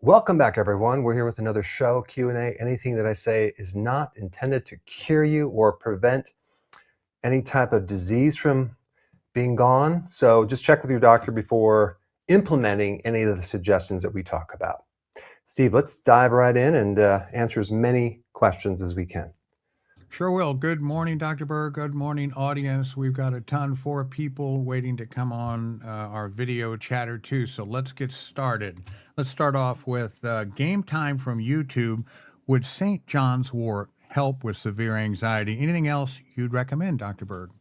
Welcome back, everyone. We're here with another show, Q&A. Anything that I say is not intended to cure you or prevent any type of disease from being gone. So just check with your doctor before implementing any of the suggestions that we talk about. Steve, let's dive right in and answer as many questions as we can. Sure will. Good morning, Dr. Berg. Good morning, audience. We've got a ton, 4 people waiting to come on our video chatter too. So let's get started. Let's start off with game time from YouTube. Would St. John's wort help with severe anxiety? Anything else you'd recommend, Dr. Berg?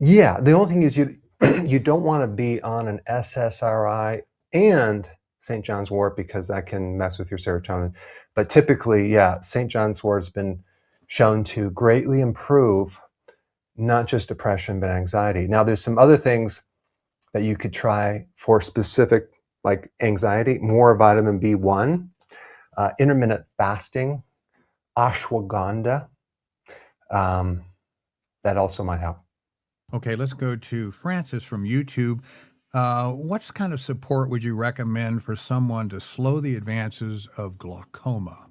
Yeah, the only thing is you don't want to be on an SSRI and St. John's wort because that can mess with your serotonin. But typically, yeah, St. John's wort has been shown to greatly improve not just depression, but anxiety. Now, there's some other things that you could try for specific, like anxiety, more vitamin B1, intermittent fasting, ashwagandha. That also might help. Okay, let's go to Francis from YouTube. What kind of support would you recommend for someone to slow the advances of glaucoma?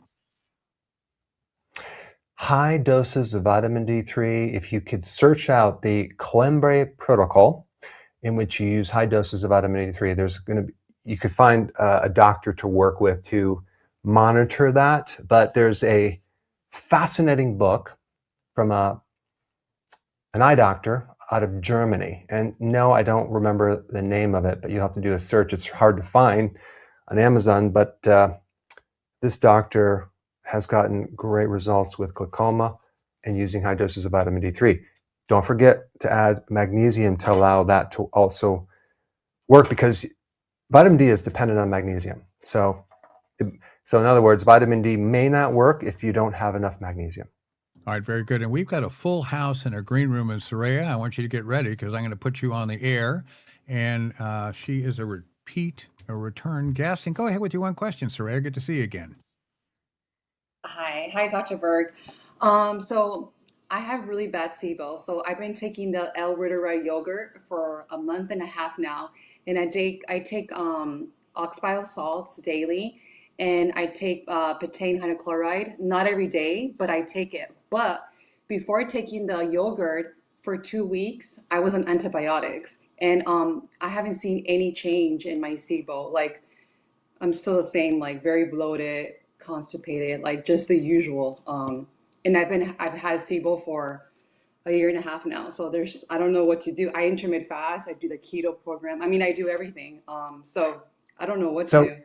High doses of vitamin D3, if you could search out the Coimbra protocol in which you use high doses of vitamin D3, you could find a doctor to work with to monitor that. But there's a fascinating book from an eye doctor out of Germany. And no, I don't remember the name of it, but you have to do a search. It's hard to find on Amazon, but this doctor has gotten great results with glaucoma and using high doses of vitamin D3. Don't forget to add magnesium to allow that to also work, because vitamin D is dependent on magnesium. So in other words, vitamin D may not work if you don't have enough magnesium. All right, very good. And we've got a full house in a green room in Soraya. I want you to get ready because I'm going to put you on the air. And she is a return guest. And go ahead with your one question, Soraya. Good to see you again. Hi, Dr. Berg. So I have really bad SIBO. So I've been taking the L-reiterite yogurt for a month and a half now, and I take oxbile salts daily, and I take betaine hydrochloride, not every day, but I take it. But before taking the yogurt for 2 weeks, I was on antibiotics, and I haven't seen any change in my SIBO. Like, I'm still the same, like very bloated, constipated, like just the usual. And I've had SIBO for a year and a half now. So I don't know what to do. I intermittent fast. I do the keto program. I mean, I do everything. So I don't know what to do.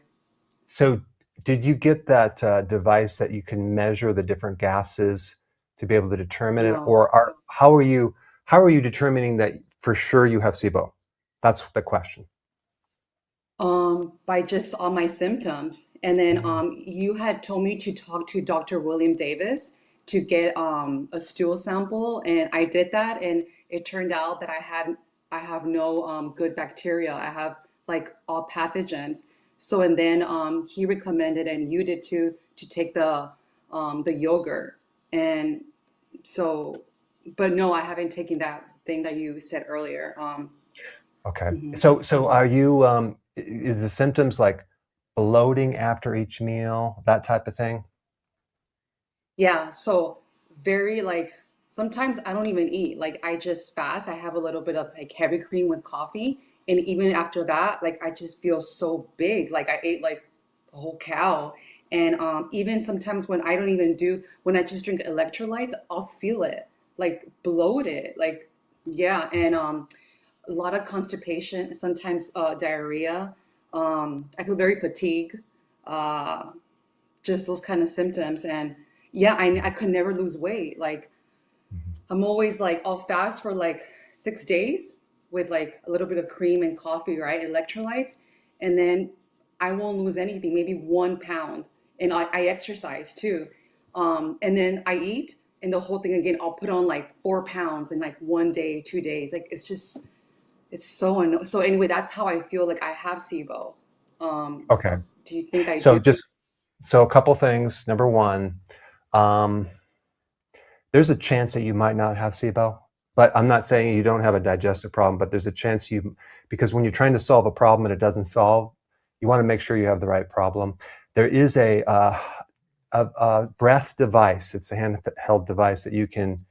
So did you get that device that you can measure the different gases to be able to determine it? No. Or how are you determining that for sure you have SIBO? That's the question. By just all my symptoms. And then you had told me to talk to Dr. William Davis to get a stool sample, and I did that, and it turned out that I have no good bacteria. I have like all pathogens. So and then he recommended, and you did too, to take the yogurt. And so, but no, I haven't taken that thing that you said earlier. Okay. So are you is the symptoms like bloating after each meal, that type of thing? Yeah, so very like sometimes I don't even eat. Like I just fast. I have a little bit of like heavy cream with coffee. And even after that, like I just feel so big. Like I ate like a whole cow. And even sometimes when I just drink electrolytes, I'll feel it. like bloated, like yeah, and a lot of constipation, sometimes diarrhea. I feel very fatigued. Uh, just those kind of symptoms, and yeah, I could never lose weight. Like Mhm. I'm always like I'll fast for like 6 days with like a little bit of cream and coffee, right? Electrolytes. And then I won't lose anything, maybe 1 pound. And I exercise too. And then I eat and the whole thing again, I'll put on like 4 pounds in like 1 day, 2 days. Like it's just, it's so annoying. So anyway, that's how I feel like I have SIBO. Um, Okay. do you think I So do? just so a couple things. Number one, um, there's a chance that you might not have SIBO, but I'm not saying you don't have a digestive problem, but there's a chance you, because when you're trying to solve a problem and it doesn't solve, you want to make sure you have the right problem. There is a breath device. It's a handheld device that you can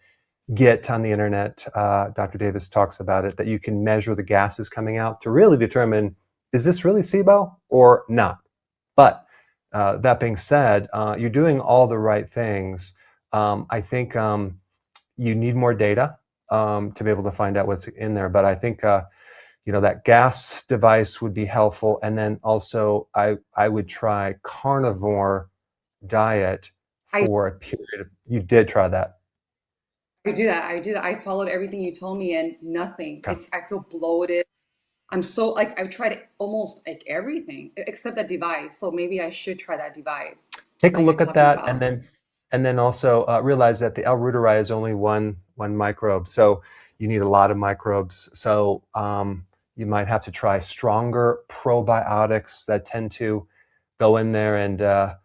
get on the internet. Dr. Davis talks about it, that you can measure the gases coming out to really determine, is this really SIBO or not? But that being said, you're doing all the right things. I think you need more data to be able to find out what's in there. But I think that gas device would be helpful. And then also, I would try carnivore diet I, for a period of. You did try that. I do that. I do that. I followed everything you told me and nothing. Okay. I feel bloated. I'm so like I've tried almost like everything except that device. So maybe I should try that device Take a that you're look at talking that, about. and then also realize that the L. reuteri is only one microbe, so you need a lot of microbes. So you might have to try stronger probiotics that tend to go in there and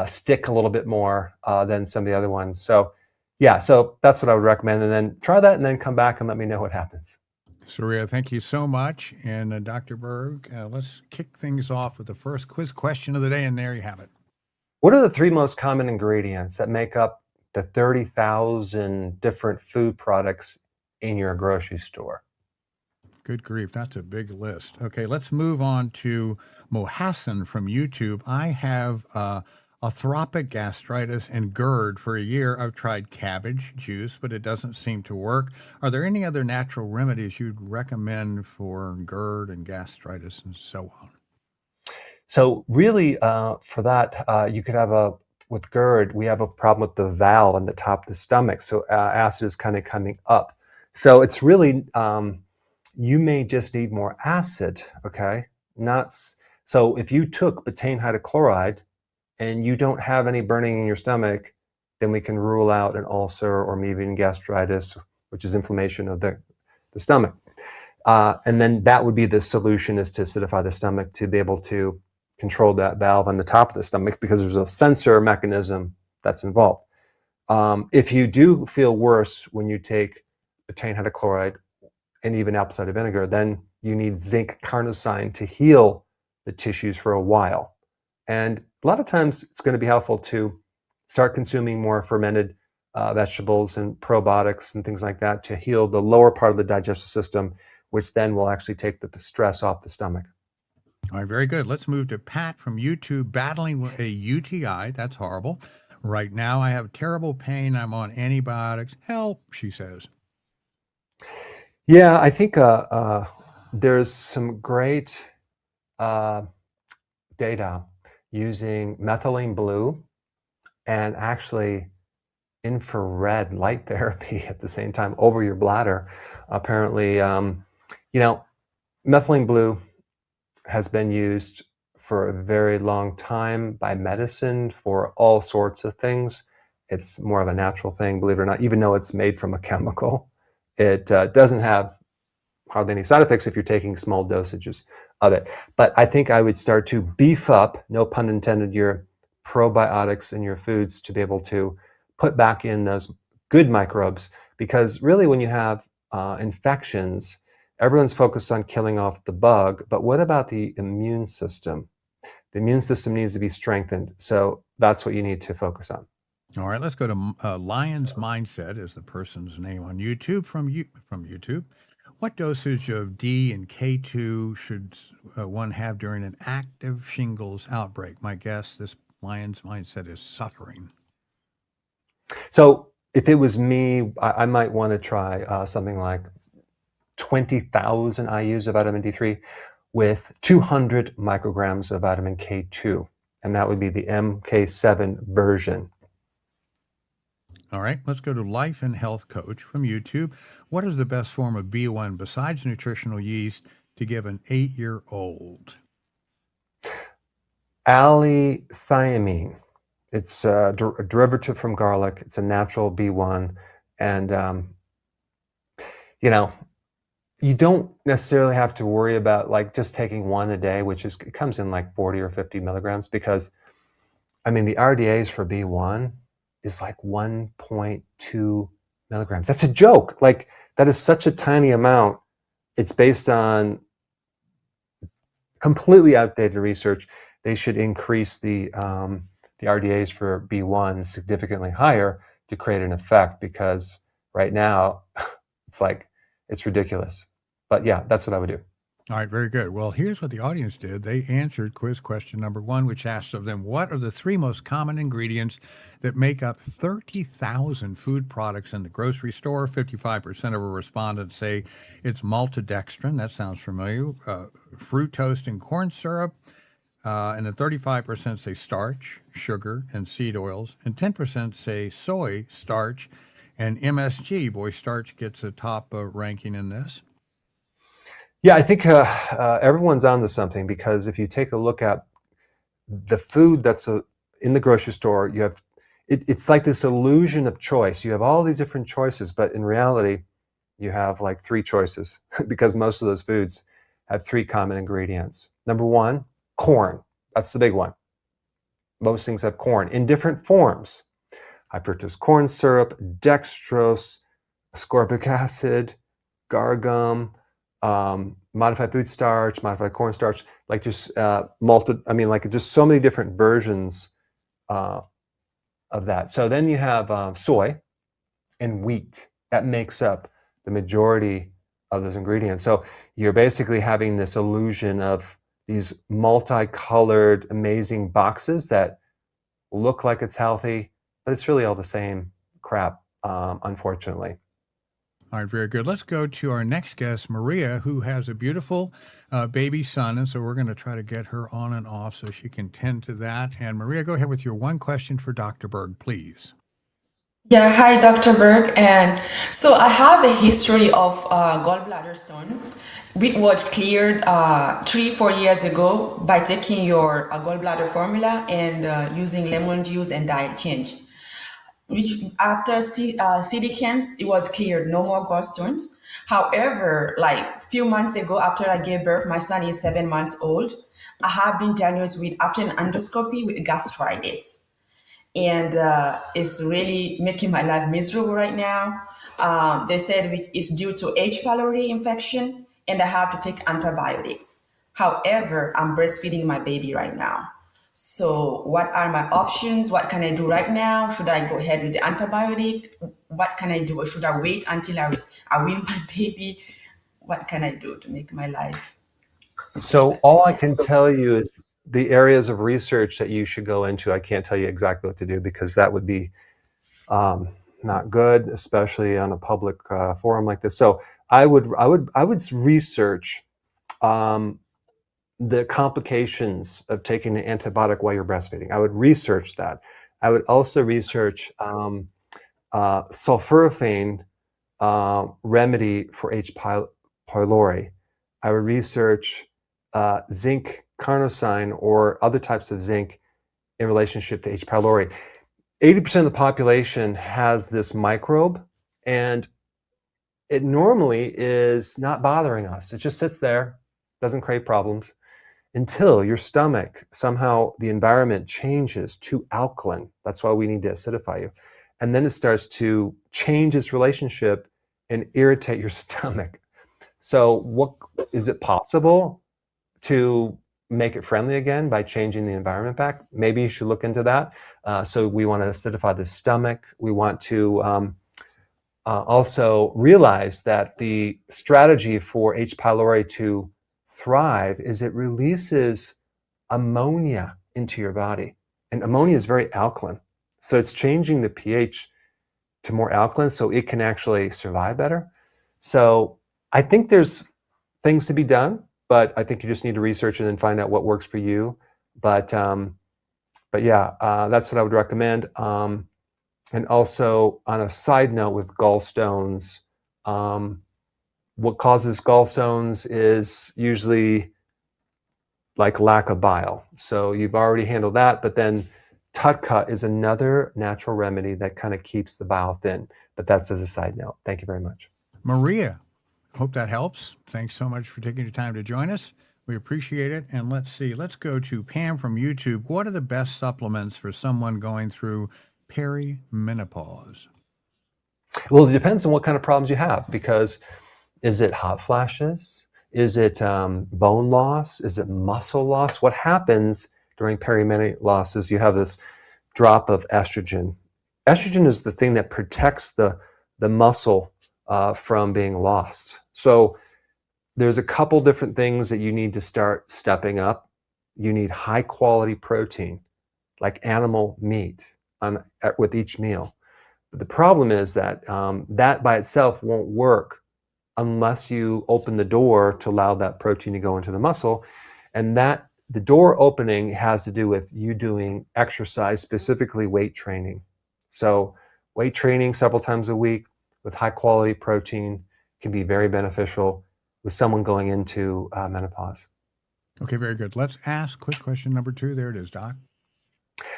stick a little bit more than some of the other ones. So yeah, so that's what I would recommend, and then try that, and then come back and let me know what happens. Surya, thank you so much. And Dr. Berg, let's kick things off with the first quiz question of the day, and there you have it. What are the three most common ingredients that make up the 30,000 different food products in your grocery store? Good grief, that's a big list. Okay, let's move on to Mohassan from YouTube. I have atrophic gastritis and GERD for a year. I've tried cabbage juice, but it doesn't seem to work. Are there any other natural remedies you'd recommend for GERD and gastritis and so on? So really, for that, you could have with GERD, we have a problem with the valve on the top of the stomach. So acid is kind of coming up. So it's really, you may just need more acid, okay? So if you took betaine hydrochloride and you don't have any burning in your stomach, then we can rule out an ulcer or maybe even gastritis, which is inflammation of the stomach. And then that would be the solution, is to acidify the stomach to be able to control that valve on the top of the stomach, because there's a sensor mechanism that's involved. If you do feel worse when you take betaine hydrochloride and even apple cider vinegar, then you need zinc carnosine to heal the tissues for a while. And a lot of times it's going to be helpful to start consuming more fermented vegetables and probiotics and things like that to heal the lower part of the digestive system, which then will actually take the stress off the stomach. All right, very good. Let's move to Pat from YouTube, battling with a UTI. That's horrible. Right now, I have terrible pain. I'm on antibiotics. Help, she says. Yeah, I think there's some great data using methylene blue and actually infrared light therapy at the same time over your bladder. Apparently, methylene blue has been used for a very long time by medicine for all sorts of things. It's more of a natural thing, believe it or not, even though it's made from a chemical. It doesn't have hardly any side effects if you're taking small dosages of it. But I think I would start to beef up, no pun intended, your probiotics in your foods to be able to put back in those good microbes. Because really, when you have infections, everyone's focused on killing off the bug, but what about the immune system? The immune system needs to be strengthened. So that's what you need to focus on. All right, let's go to Lion's Mindset is the person's name on YouTube from YouTube. What dosage of D and K2 should one have during an active shingles outbreak? My guess, this Lion's Mindset is suffering. So if it was me, I might want to try something like 20,000 IUs of vitamin D3 with 200 micrograms of vitamin K2, and that would be the MK7 version. All right, let's go to Life and Health Coach from YouTube. What is the best form of B1 besides nutritional yeast to give an 8-year-old? Allithiamine. It's a derivative from garlic. It's a natural B1. And, you don't necessarily have to worry about like just taking one a day, it comes in like 40 or 50 milligrams, because the RDAs for B1 is like 1.2 milligrams. That's a joke. Like, that is such a tiny amount. It's based on completely outdated research. They should increase the RDAs for B1 significantly higher to create an effect, because right now it's ridiculous. But yeah, that's what I would do. All right, very good. Well, here's what the audience did. They answered quiz question number 1, which asks of them, what are the 3 most common ingredients that make up 30,000 food products in the grocery store? 55% of our respondents say it's maltodextrin. That sounds familiar. Fructose and corn syrup. And then 35% say starch, sugar, and seed oils. And 10% say soy, starch, and MSG. Boy, starch gets a top ranking in this. Yeah, I think everyone's onto something, because if you take a look at the food that's in the grocery store, you have it's like this illusion of choice. You have all these different choices, but in reality, you have like 3 choices because most of those foods have 3 common ingredients. Number 1, corn. That's the big one. Most things have corn in different forms. High fructose corn syrup, dextrose, ascorbic acid, gargum, modified food starch, modified cornstarch, like just just so many different versions of that. So then you have soy and wheat. That makes up the majority of those ingredients. So you're basically having this illusion of these multicolored, amazing boxes that look like it's healthy, but it's really all the same crap, unfortunately. All right, very good. Let's go to our next guest, Maria, who has a beautiful baby son. And so we're going to try to get her on and off so she can tend to that. And Maria, go ahead with your one question for Dr. Berg, please. Yeah, hi, Dr. Berg. And so I have a history of gallbladder stones, which was cleared 3-4 years ago by taking your gallbladder formula and using lemon juice and diet change. Which after CD scans, it was cleared, no more gallstones. However, like few months ago, after I gave birth, my son is 7 months old. I have been diagnosed with, after an endoscopy, with gastritis. And it's really making my life miserable right now. They said it's due to H. pylori infection, and I have to take antibiotics. However, I'm breastfeeding my baby right now. So what are my options? What can I do right now? Should I go ahead with the antibiotic? What can I do? Or should I wait until I win my baby? What can I do to make my life? So all I can tell you is the areas of research that you should go into. I can't tell you exactly what to do, because that would be not good, especially on a public forum like this. So I would research the complications of taking an antibiotic while you're breastfeeding. I would research that. I would also research sulforaphane remedy for H. pylori. I would research zinc carnosine or other types of zinc in relationship to H. pylori. 80% of the population has this microbe, and it normally is not bothering us. It just sits there, doesn't create problems, until your stomach, somehow the environment changes to alkaline. That's why we need to acidify you. And then it starts to change its relationship and irritate your stomach. So is it possible to make it friendly again by changing the environment back? Maybe you should look into that. So we want to acidify the stomach. We want to also realize that the strategy for H. pylori to thrive is it releases ammonia into your body. And ammonia is very alkaline. So it's changing the pH to more alkaline so it can actually survive better. So I think there's things to be done, but I think you just need to research it and find out what works for you. But yeah, that's what I would recommend. And also, on a side note with gallstones, what causes gallstones is usually like lack of bile. So you've already handled that, but then TUDCA is another natural remedy that kind of keeps the bile thin. But that's as a side note. Thank you very much. Maria, hope that helps. Thanks so much for taking your time to join us. We appreciate it. And let's see, let's go to Pam from YouTube. What are the best supplements for someone going through perimenopause? Well, it depends on what kind of problems you have, because is it hot flashes? Is it bone loss? Is it muscle loss? What happens during perimenopause is you have this drop of estrogen. Estrogen is the thing that protects the muscle from being lost. So there's a couple different things that you need to start stepping up. You need high quality protein, like animal meat, with each meal. But the problem is that that by itself won't work unless you open the door to allow that protein to go into the muscle. And that the door opening has to do with you doing exercise, specifically weight training. So weight training several times a week with high quality protein can be very beneficial with someone going into menopause. Okay, very good. Let's ask quick question number 2. There it is, Doc.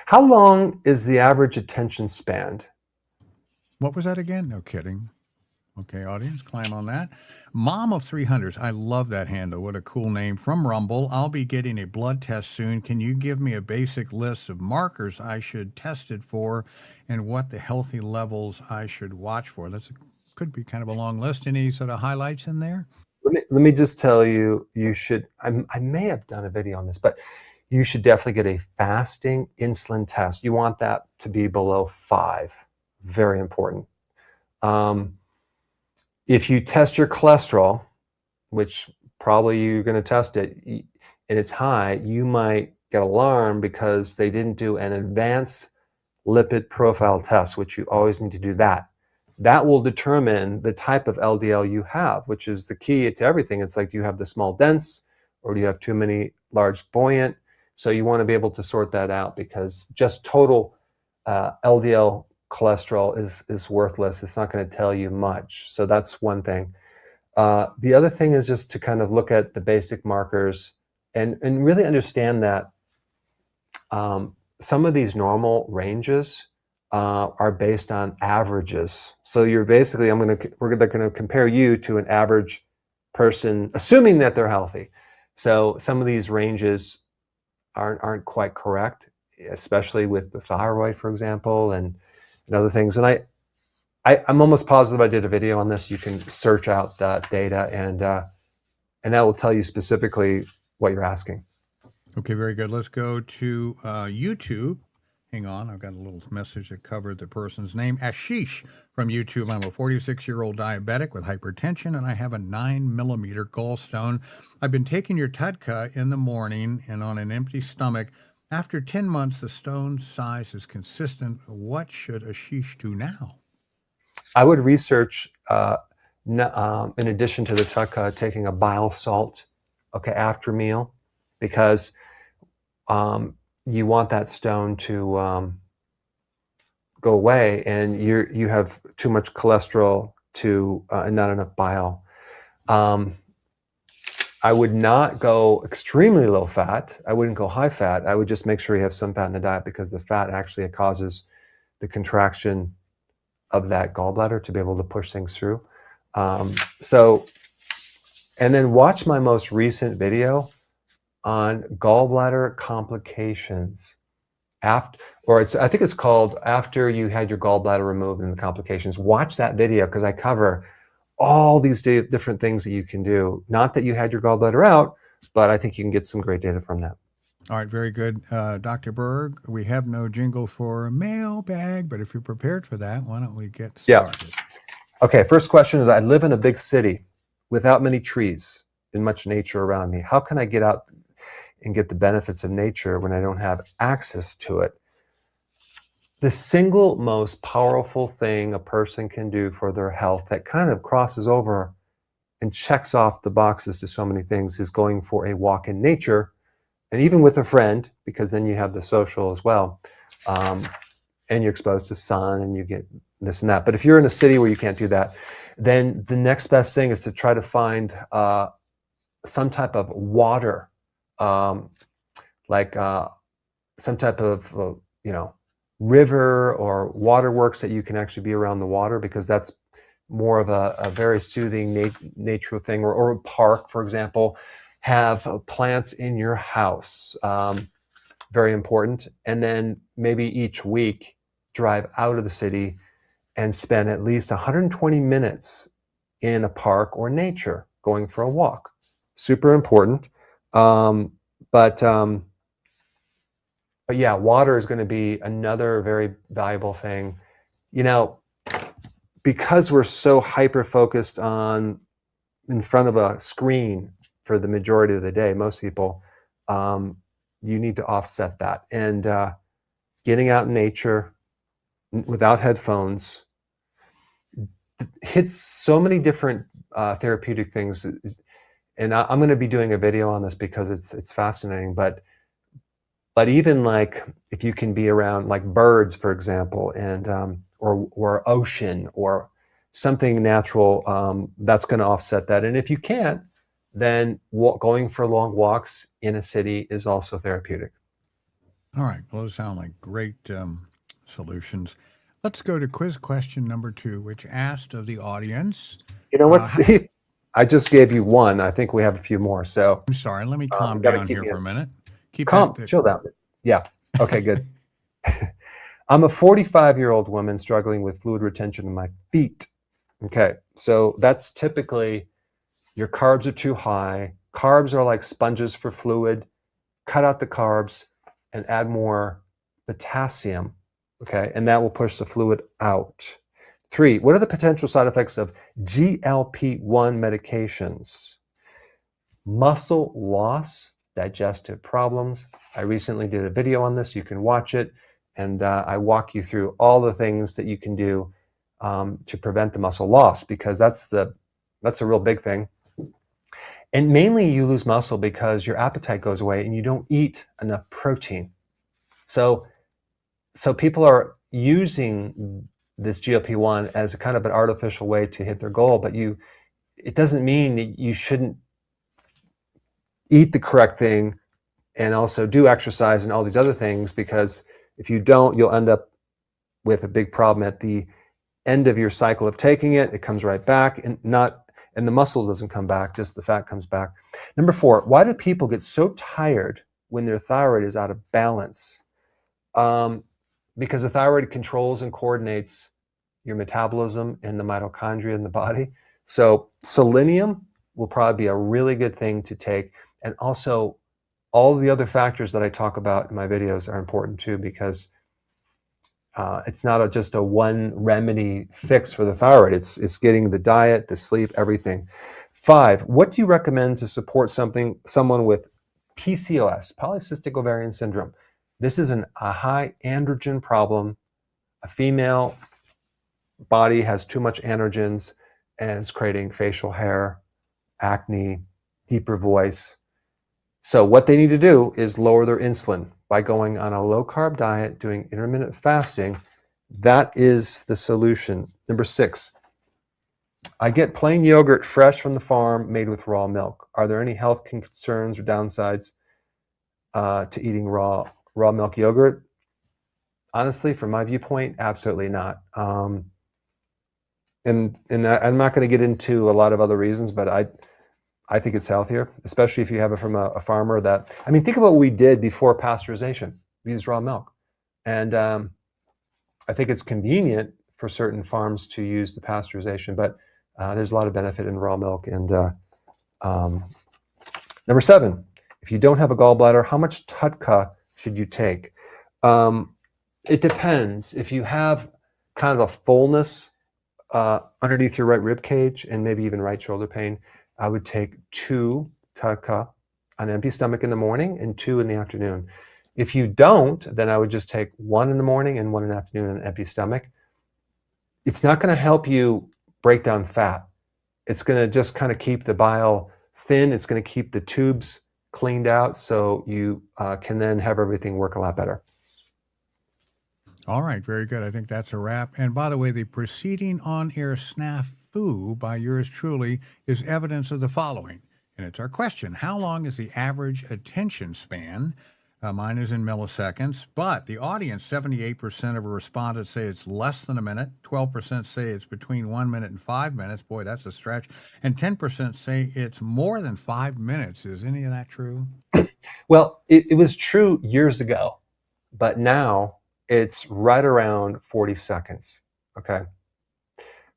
How long is the average attention span? What was that again? No kidding. Okay, audience, climb on that. Mom of 300s. I love that handle. What a cool name. From Rumble. I'll be getting a blood test soon. Can you give me a basic list of markers I should test it for and what the healthy levels I should watch for? Could be kind of a long list. Any sort of highlights in there? Let me just tell you, you should, I may have done a video on this, but you should definitely get a fasting insulin test. You want that to be below 5. Very important. If you test your cholesterol, which probably you're going to test it, and it's high, you might get alarmed because they didn't do an advanced lipid profile test, which you always need to do that. That will determine the type of LDL you have, which is the key to everything. It's like, do you have the small dense or do you have too many large buoyant? So you want to be able to sort that out, because just total LDL cholesterol is worthless. It's not going to tell you much. So that's one thing. The other thing is just to kind of look at the basic markers and really understand that some of these normal ranges are based on averages. So you're basically, we're going to compare you to an average person, assuming that they're healthy. So some of these ranges aren't quite correct, especially with the thyroid, for example, and other things. And I'm almost positive I did a video on this. You can search out that data, and that will tell you specifically what you're asking. Okay, very good. Let's go to YouTube. Hang on, I've got a little message that covered the person's name. Ashish from YouTube. I'm a 46-year-old diabetic with hypertension, and I have a 9-millimeter gallstone. I've been taking your TUDCA in the morning and on an empty stomach. After 10 months, the stone size is consistent. What should Ashish do now? I would research, in addition to the TUDCA, taking a bile salt, okay, after meal, because you want that stone to go away, and you have too much cholesterol and not enough bile. I would not go extremely low fat. I wouldn't go high fat. I would just make sure you have some fat in the diet, because the fat actually causes the contraction of that gallbladder to be able to push things through. And then watch my most recent video on gallbladder complications. I think it's called After You Had Your Gallbladder Removed and the Complications. Watch that video, because I cover all these different things that you can do. Not that you had your gallbladder out, but I think you can get some great data from that. All right, very good. Dr. Berg, we have no jingle for a mailbag, but if you're prepared for that, why don't we get started? Yeah. Okay, first question is, I live in a big city without many trees and much nature around me. How can I get out and get the benefits of nature when I don't have access to it? The single most powerful thing a person can do for their health that kind of crosses over and checks off the boxes to so many things is going for a walk in nature, and even with a friend, because then you have the social as well, and you're exposed to sun and you get this and that. But if you're in a city where you can't do that, then the next best thing is to try to find some type of water, like some type of river or waterworks that you can actually be around the water, because that's more of a very soothing nature thing, or a park, for example. Have plants in your house, very important. And then maybe each week drive out of the city and spend at least 120 minutes in a park or nature going for a walk. Super important. But yeah, water is going to be another very valuable thing. Because we're so hyper focused on in front of a screen for the majority of the day, most people, you need to offset that. And getting out in nature without headphones hits so many different therapeutic things. And I'm going to be doing a video on this because it's fascinating. But even like if you can be around like birds, for example, and or ocean or something natural, that's going to offset that. And if you can't, then going for long walks in a city is also therapeutic. All right. Well, those sound like great solutions. Let's go to quiz question number 2, which asked of the audience. You know what, Steve? I just gave you one. I think we have a few more. So I'm sorry. Let me calm down here for a minute. Chill down. Yeah. Okay, good. I'm a 45-year-old woman struggling with fluid retention in my feet. Okay, so that's typically your carbs are too high. Carbs are like sponges for fluid. Cut out the carbs and add more potassium, okay? And that will push the fluid out. 3, what are the potential side effects of GLP-1 medications? Muscle loss, digestive problems. I recently did a video on this. You can watch it. And I walk you through all the things that you can do to prevent the muscle loss, because that's a real big thing. And mainly you lose muscle because your appetite goes away and you don't eat enough protein. So people are using this GLP-1 as a kind of an artificial way to hit their goal, but it doesn't mean that you shouldn't eat the correct thing and also do exercise and all these other things, because if you don't, you'll end up with a big problem at the end of your cycle of taking it. It comes right back, and the muscle doesn't come back, just the fat comes back. Number 4, why do people get so tired when their thyroid is out of balance? Because the thyroid controls and coordinates your metabolism and the mitochondria in the body. So selenium will probably be a really good thing to take. And also all the other factors that I talk about in my videos are important too, because it's not just a one remedy fix for the thyroid. It's getting the diet, the sleep, everything. 5, what do you recommend to support someone with PCOS, polycystic ovarian syndrome? This is a high androgen problem. A female body has too much androgens and it's creating facial hair, acne, deeper voice. So what they need to do is lower their insulin by going on a low-carb diet, doing intermittent fasting. That is the solution. Number 6, I get plain yogurt fresh from the farm made with raw milk. Are there any health concerns or downsides to eating raw milk yogurt? Honestly, from my viewpoint, absolutely not. And I'm not going to get into a lot of other reasons, but I think it's healthier, especially if you have it from a farmer that, think about what we did before pasteurization. We used raw milk. And I think it's convenient for certain farms to use the pasteurization, but there's a lot of benefit in raw milk. And number 7, if you don't have a gallbladder, how much TUDCA should you take? It depends. If you have kind of a fullness underneath your right rib cage and maybe even right shoulder pain, I would take 2 TUDCA on an empty stomach in the morning and 2 in the afternoon. If you don't, then I would just take one in the morning and one in the afternoon on an empty stomach. It's not going to help you break down fat. It's going to just kind of keep the bile thin. It's going to keep the tubes cleaned out so you can then have everything work a lot better. All right, very good. I think that's a wrap. And by the way, the preceding on-air snafu by yours truly is evidence of the following. And it's our question. How long is the average attention span? Mine is in milliseconds, but the audience, 78% of respondents say it's less than a minute. 12% say it's between 1 minute and 5 minutes. Boy, that's a stretch. And 10% say it's more than 5 minutes. Is any of that true? Well, it was true years ago, but now it's right around 40 seconds, okay?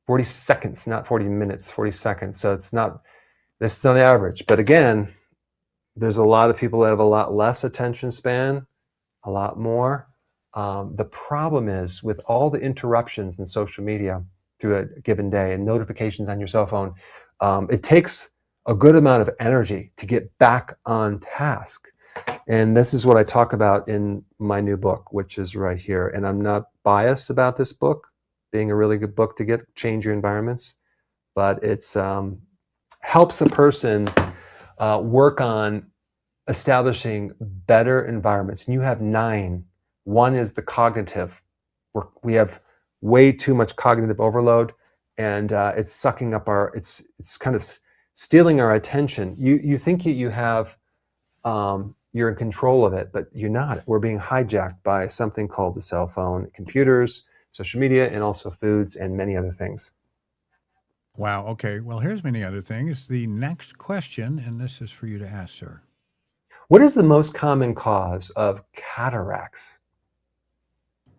40 seconds, not 40 minutes, 40 seconds. So that's not the average. But again, there's a lot of people that have a lot less attention span, a lot more. The problem is with all the interruptions in social media through a given day and notifications on your cell phone, it takes a good amount of energy to get back on task. And this is what I talk about in my new book, which is right here. And I'm not biased about this book being a really good book to change your environments, but it's helps a person work on establishing better environments. And you have 9. One is the cognitive. We have way too much cognitive overload, and it's sucking up it's kind of stealing our attention. You think you have, you're in control of it, but you're not. We're being hijacked by something called the cell phone, computers, social media, and also foods and many other things. Wow. Okay. Well, here's many other things. The next question, and this is for you to ask, sir. What is the most common cause of cataracts?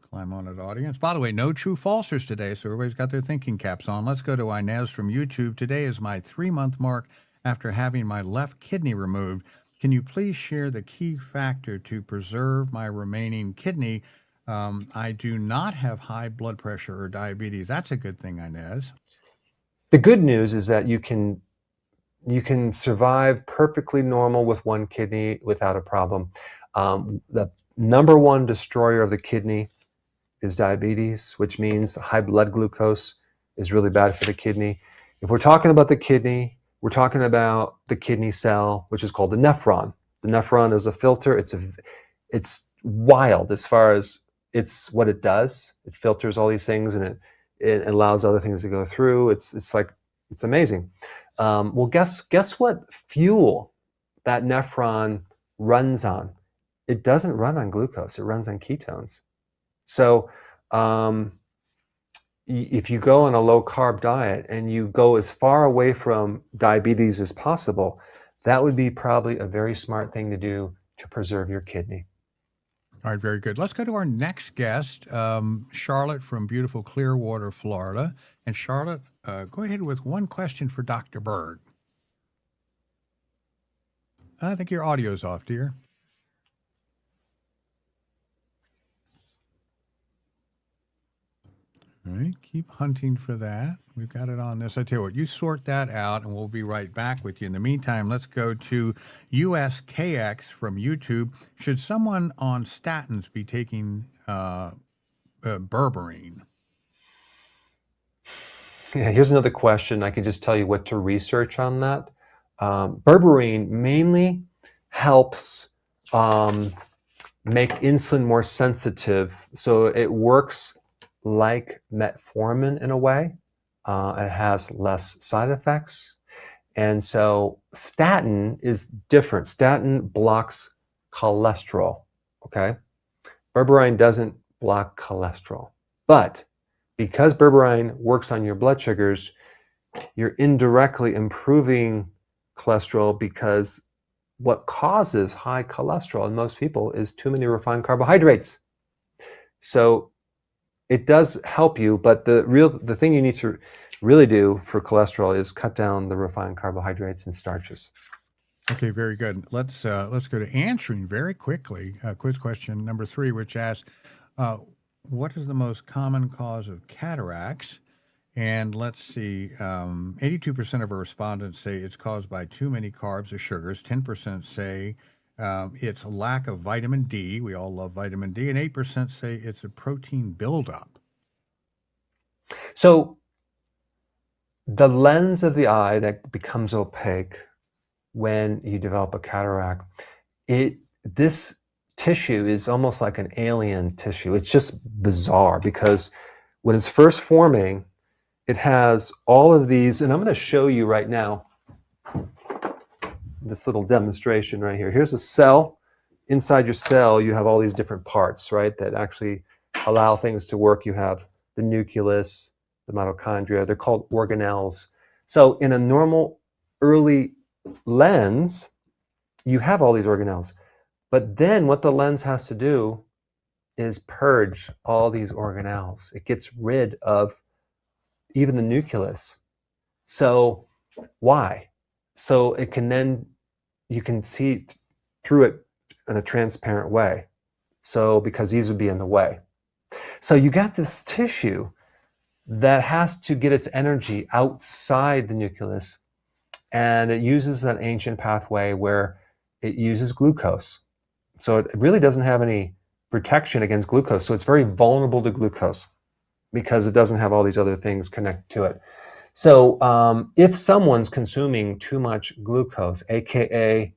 Climb on it, audience. By the way, no true falsers today, so everybody's got their thinking caps on. Let's go to Inez from YouTube. Today is my 3-month mark after having my left kidney removed. Can you please share the key factor to preserve my remaining kidney? I do not have high blood pressure or diabetes. That's a good thing, Inez. The good news is that you can survive perfectly normal with one kidney without a problem. The number one destroyer of the kidney is diabetes, which means high blood glucose is really bad for the kidney. If we're talking about the kidney, we're talking about the kidney cell, which is called the nephron. The nephron is a filter. It's wild as far as what it does. It filters all these things and it allows other things to go through. It's amazing. Well, guess what fuel that nephron runs on? It doesn't run on glucose. It runs on ketones. So if you go on a low carb diet and you go as far away from diabetes as possible, that would be probably a very smart thing to do to preserve your kidney. All right, very good. Let's go to our next guest, Charlotte from beautiful Clearwater, Florida. And Charlotte, go ahead with one question for Dr. Berg. I think your audio's off, dear. All right, keep hunting for that. We've got it on this. I tell you what, you sort that out, and we'll be right back with you. In the meantime, let's go to USKX from YouTube. Should someone on statins be taking berberine? Yeah, here's another question. I can just tell you what to research on that. Berberine mainly helps make insulin more sensitive, so it works like metformin in a way. It has less side effects. And so statin is different. Statin blocks cholesterol, okay? Berberine doesn't block cholesterol. But because berberine works on your blood sugars, you're indirectly improving cholesterol, because what causes high cholesterol in most people is too many refined carbohydrates. So it does help you, but the thing you need to really do for cholesterol is cut down the refined carbohydrates and starches. Okay, very good. Let's go to answering very quickly quiz question number 3, which asks, what is the most common cause of cataracts? And let's see, 82% of our respondents say it's caused by too many carbs or sugars. 10% say It's a lack of vitamin D. We all love vitamin D, and 8% say it's a protein buildup. So the lens of the eye that becomes opaque when you develop a cataract, this tissue is almost like an alien tissue. It's just bizarre because when it's first forming, it has all of these, and I'm going to show you right now this little demonstration right here. Here's a cell. Inside your cell, you have all these different parts, right, that actually allow things to work. You have the nucleus, the mitochondria. They're called organelles. So in a normal early lens, you have all these organelles. But then what the lens has to do is purge all these organelles. It gets rid of even the nucleus. So why? So it can then, you can see through it in a transparent way. So because these would be in the way. So you got this tissue that has to get its energy outside the nucleus, and it uses an ancient pathway where it uses glucose. So it really doesn't have any protection against glucose. So it's very vulnerable to glucose because it doesn't have all these other things connected to it. So if someone's consuming too much glucose, aka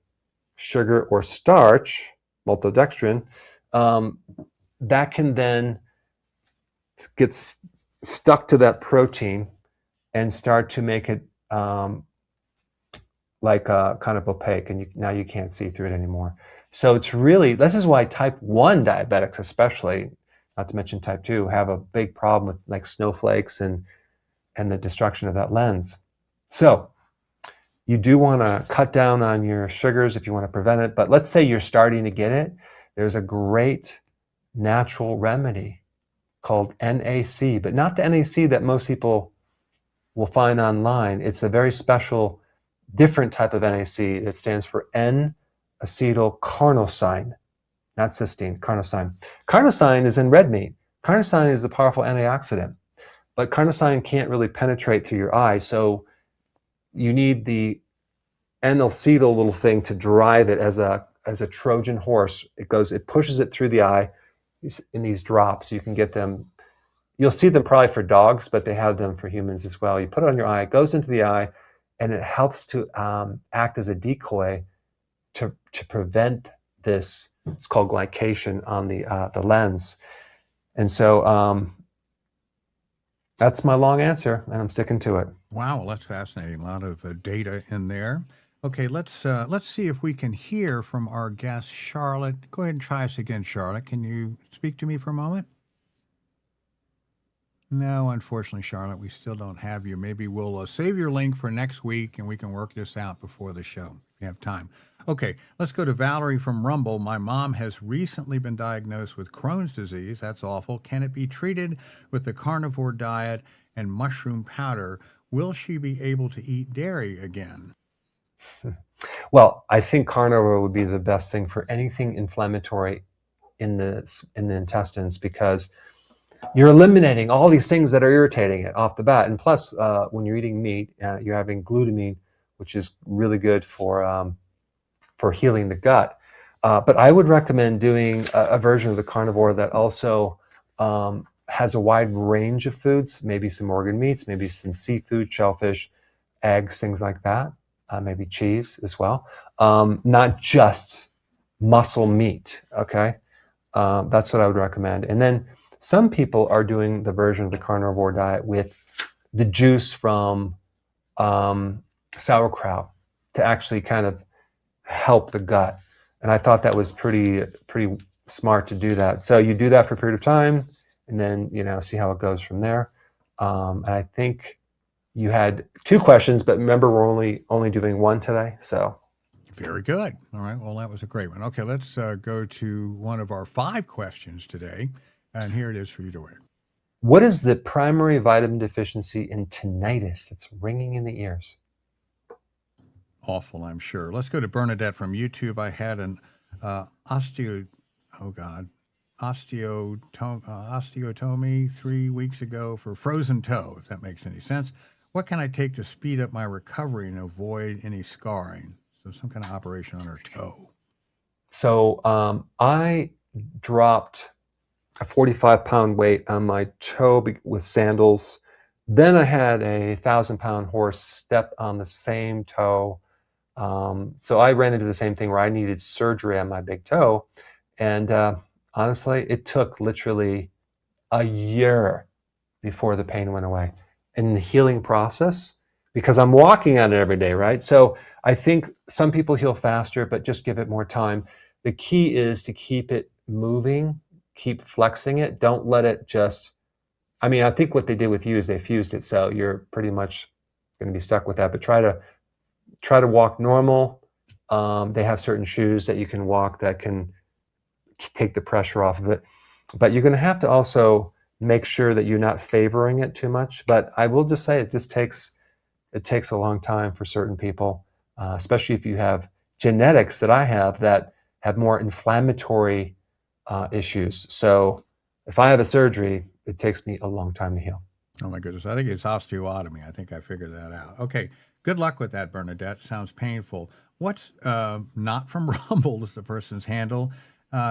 sugar or starch, maltodextrin, that can then get stuck to that protein and start to make it like kind of opaque, and now you can't see through it anymore. So it's really, this is why type 1 diabetics especially, not to mention type 2, have a big problem with like snowflakes and the destruction of that lens. So you do want to cut down on your sugars if you want to prevent it. But let's say you're starting to get it. There's a great natural remedy called NAC, but not the NAC that most people will find online. It's a very special, different type of NAC. It stands for N-acetylcarnosine, not cysteine, carnosine. Carnosine is in red meat. Carnosine is a powerful antioxidant, but carnosine can't really penetrate through your eye. So you need the N-acetyl little thing to drive it as a Trojan horse. It pushes it through the eye in these drops. You can get them. You'll see them probably for dogs, but they have them for humans as well. You put it on your eye, it goes into the eye, and it helps to act as a decoy to prevent this. It's called glycation on the lens. And so that's my long answer, and I'm sticking to it. Wow, that's fascinating. A lot of data in there. Okay, let's see if we can hear from our guest, Charlotte. Go ahead and try us again, Charlotte. Can you speak to me for a moment? No, unfortunately, Charlotte, we still don't have you. Maybe we'll save your link for next week, and we can work this out before the show if you have time. Okay, let's go to Valerie from Rumble. My mom has recently been diagnosed with Crohn's disease. That's awful. Can it be treated with the carnivore diet and mushroom powder? Will she be able to eat dairy again? Well, I think carnivore would be the best thing for anything inflammatory in the intestines, because you're eliminating all these things that are irritating it off the bat. And plus, when you're eating meat, you're having glutamine, which is really good for healing the gut. But I would recommend doing a version of the carnivore that also has a wide range of foods, maybe some organ meats, maybe some seafood, shellfish, eggs, things like that. Maybe cheese as well. Not just muscle meat, okay? That's what I would recommend. And then some people are doing the version of the carnivore diet with the juice from sauerkraut to actually kind of help the gut. And I thought that was pretty smart to do that. So you do that for a period of time, and then see how it goes from there. And I think you had 2 questions, but remember, we're only doing 1 today. So very good. All right. Well, that was a great one. Okay, let's go to one of our 5 questions today, and here it is for you to read. What is the primary vitamin deficiency in tinnitus that's ringing in the ears? Awful, I'm sure. Let's go to Bernadette from YouTube. I had an osteotomy 3 weeks ago for frozen toe, if that makes any sense. What can I take to speed up my recovery and avoid any scarring? So some kind of operation on her toe. So I dropped a 45-pound weight on my toe with sandals. Then I had a 1,000-pound horse step on the same toe. So I ran into the same thing where I needed surgery on my big toe. And honestly, it took literally a year before the pain went away. In the healing process, because I'm walking on it every day, right? So I think some people heal faster, but just give it more time. The key is to keep it moving, keep flexing it. Don't let it just, I mean, I think what they did with you is they fused it. So you're pretty much going to be stuck with that, but try to walk normal. They have certain shoes that you can walk that can take the pressure off of it. But you're going to have to also make sure that you're not favoring it too much. But I will just say it takes a long time for certain people, especially if you have genetics that I have that have more inflammatory issues. So if I have a surgery, it takes me a long time to heal. Oh my goodness. I think it's osteotomy. I think I figured that out. Okay. Good luck with that, Bernadette. Sounds painful. What's not from Rumble is the person's handle.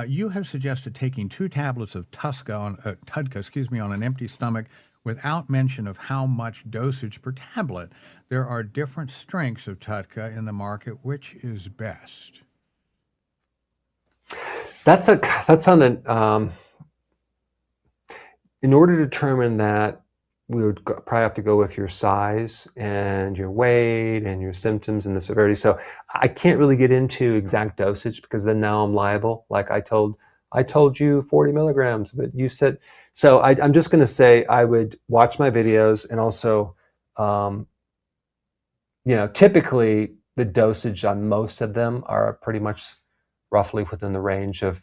You have suggested taking 2 tablets of TUDCA, on an empty stomach without mention of how much dosage per tablet. There are different strengths of TUDCA in the market. Which is best? That's on an, in order to determine that, we would probably have to go with your size and your weight and your symptoms and the severity. So I can't really get into exact dosage because then now I'm liable. Like I told you 40 milligrams, but you said, so I'm just going to say I would watch my videos and also, typically the dosage on most of them are pretty much roughly within the range of,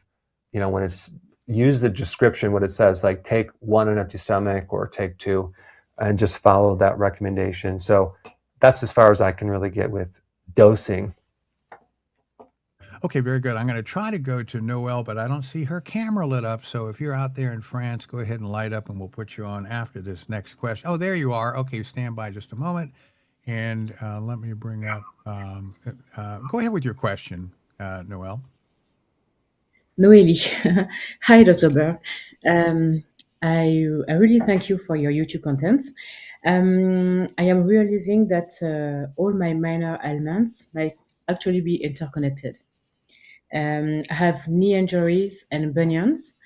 when it's use the description, what it says, like take 1 on an empty stomach or take 2 and just follow that recommendation. So that's as far as I can really get with dosing. Okay, very good. I'm going to try to go to Noelle, but I don't see her camera lit up. So if you're out there in France, go ahead and light up and we'll put you on after this next question. Oh, there you are. Okay, stand by just a moment. And let me bring up, go ahead with your question, Noelle. Noélie. Hi, Dr. Berg. I really thank you for your YouTube contents. I am realizing that all my minor ailments might actually be interconnected. I have knee injuries and bunions,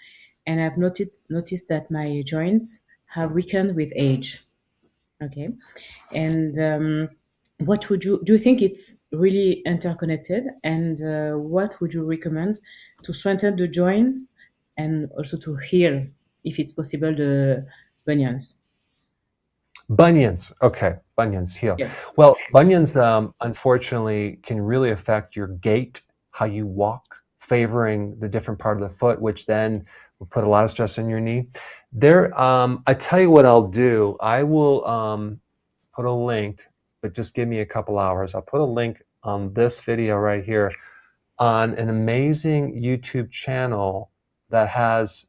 and I've noticed that my joints have weakened with age. Okay, and what would do you think it's really interconnected? And what would you recommend to strengthen the joint and also to heal, if it's possible, the bunions? Bunions. Okay. Bunions heal. Yes. Well, bunions, unfortunately, can really affect your gait, how you walk, favoring the different part of the foot, which then will put a lot of stress on your knee. I tell you what I'll do. I will put a link, but just give me a couple hours. I'll put a link on this video right here on an amazing YouTube channel that has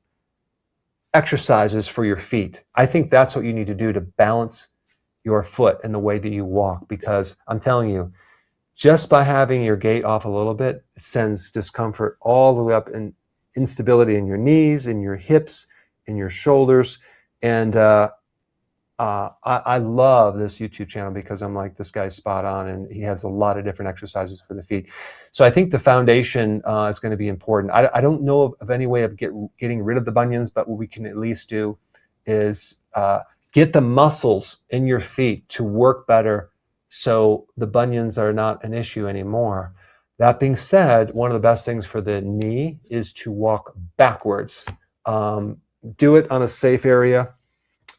exercises for your feet. I think that's what you need to do to balance your foot and the way that you walk, because I'm telling you, just by having your gait off a little bit, it sends discomfort all the way up and instability in your knees, in your hips, in your shoulders. And I love this YouTube channel because I'm like, this guy's spot on, and he has a lot of different exercises for the feet. So I think the foundation is going to be important. I don't know of any way of getting rid of the bunions, but what we can at least do is get the muscles in your feet to work better so the bunions are not an issue anymore. That being said, one of the best things for the knee is to walk backwards. Do it on a safe area.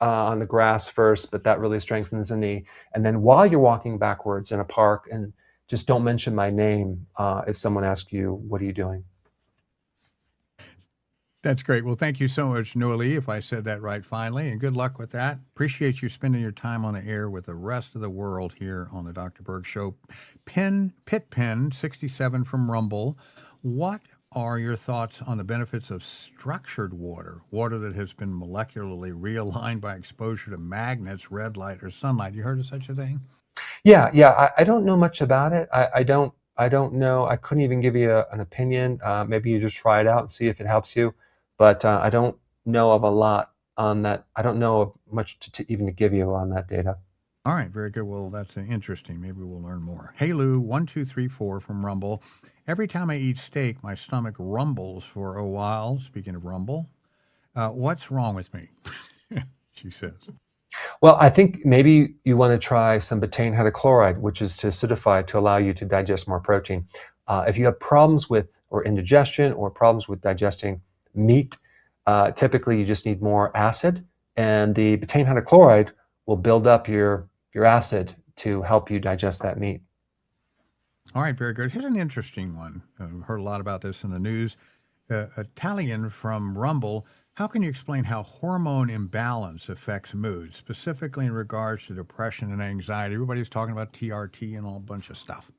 On the grass first, but that really strengthens the knee. And then while you're walking backwards in a park, and just don't mention my name if someone asks you, what are you doing? That's great. Well, thank you so much, Noélie, if I said that right finally, and good luck with that. Appreciate you spending your time on the air with the rest of the world here on the Dr. Berg Show. Pitpen 67 from Rumble. What are your thoughts on the benefits of structured water that has been molecularly realigned by exposure to magnets, red light, or sunlight? You heard of such a thing? Yeah. I don't know much about it. I don't I don't know. I couldn't even give you an opinion. Maybe you just try it out and see if it helps you. But I don't know of a lot on that. I don't know of much to even to give you on that data. All right, very good. Well, that's interesting. Maybe we'll learn more. Hey, Lou, 1234 from Rumble. Every time I eat steak, my stomach rumbles for a while. Speaking of rumble, what's wrong with me? She says. Well, I think maybe you want to try some betaine hydrochloride, which is to acidify to allow you to digest more protein. If you have problems with or indigestion or problems with digesting meat, typically you just need more acid, and the betaine hydrochloride will build up your acid to help you digest that meat. All right, very good. Here's an interesting one. Heard a lot about this in the news. Italian from Rumble. How can you explain how hormone imbalance affects mood, specifically in regards to depression and anxiety? Everybody's talking about TRT and all a bunch of stuff.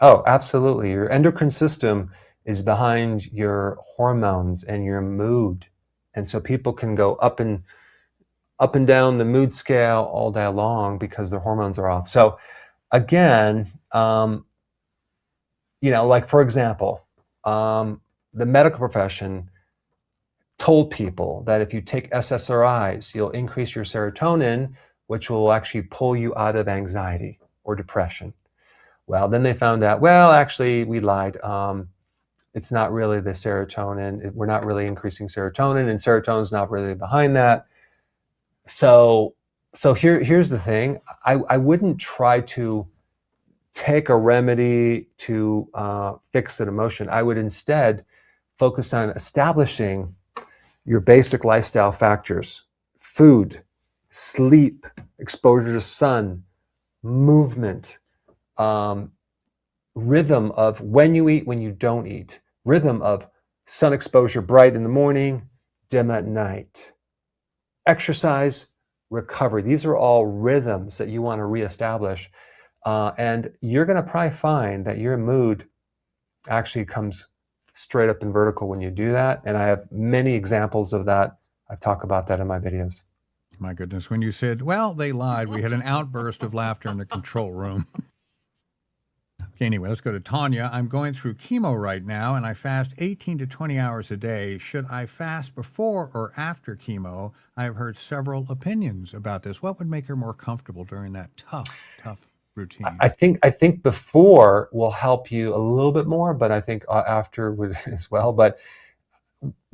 Oh, absolutely. Your endocrine system is behind your hormones and your mood. And so people can go up and down the mood scale all day long because their hormones are off. So again, like for example, the medical profession told people that if you take SSRIs, you'll increase your serotonin, which will actually pull you out of anxiety or depression. Well, then they found out, well, actually, we lied. It's not really the serotonin. We're not really increasing serotonin, and serotonin's not really behind that. So here's the thing. I wouldn't try to take a remedy to fix an emotion. I would instead focus on establishing your basic lifestyle factors: food, sleep, exposure to sun, movement, rhythm of when you eat, when you don't eat, rhythm of sun exposure bright in the morning, dim at night, exercise, recovery. These are all rhythms that you want to reestablish. And you're going to probably find that your mood actually comes straight up and vertical when you do that. And I have many examples of that. I've talked about that in my videos. My goodness. When you said, well, they lied, we had an outburst of laughter in the control room. Okay, anyway, let's go to Tanya. I'm going through chemo right now, and I fast 18 to 20 hours a day. Should I fast before or after chemo? I have heard several opinions about this. What would make her more comfortable during that tough routine? I think before will help you a little bit more, but I think after would as well. But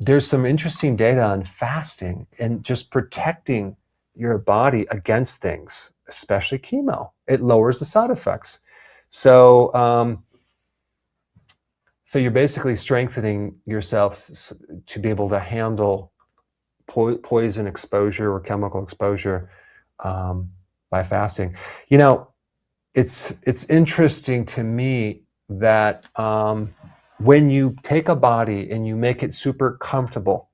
there's some interesting data on fasting and just protecting your body against things, especially chemo. It lowers the side effects. So you're basically strengthening yourself to be able to handle poison exposure or chemical exposure by fasting. It's interesting to me that when you take a body and you make it super comfortable